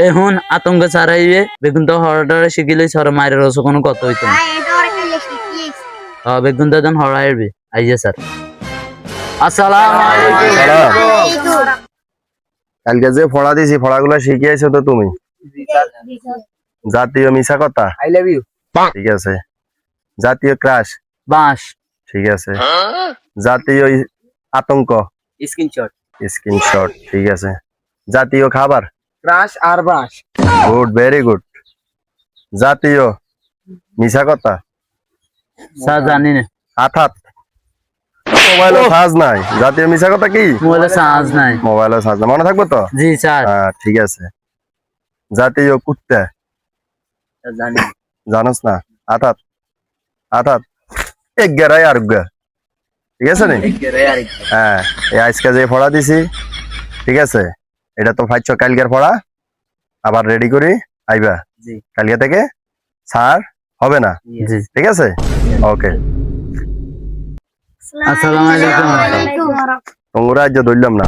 এখন আতঙ্ক ছাড়াইবে বেগুন তো হরডরে শিখিলে সর মায়ের রস কোনো কত হইতো না বেগুন তো এখন হরাইবে আইয়ে স্যার আসসালামু আলাইকুম কালকে যে ফড়া দিছি ফড়াগুলো শিখিয়েছো তো তুমি জাতীয় মিশা কথা আই লাভ ইউ ঠিক আছে জাতীয় ক্রাশ বাঁশ ঠিক আছে জাতীয় আতঙ্ক স্ক্রিনশট স্ক্রিনশট ঠিক আছে জাতীয় খাবার ক্রাশ আর বাঁশ গুড ভেরি গুড জাতীয় মিশা কথা স্যার জানি না আঠাত মোবাইলে চার্জ নাই জাতীয় মিশা কথা কি মোবাইলে চার্জ নাই মোবাইলে চার্জ নাই মনে থাকবে তো জি স্যার হ্যাঁ ঠিক আছে জাতীয় কুত্তা জানি জানোস না আঠাত আঠাত এক গেরাই আর গা ঠিক আছে নি হ্যাঁ এই আজকে যে পড়া দিছি ঠিক আছে এটা তো ফাইছ কালকের পড়া আবার রেডি করি আইবা জি কালকে থেকে স্যার হবে না জি ঠিক আছে ওকে আসসালামু আলাইকুম তোমরা আজ ধরলাম না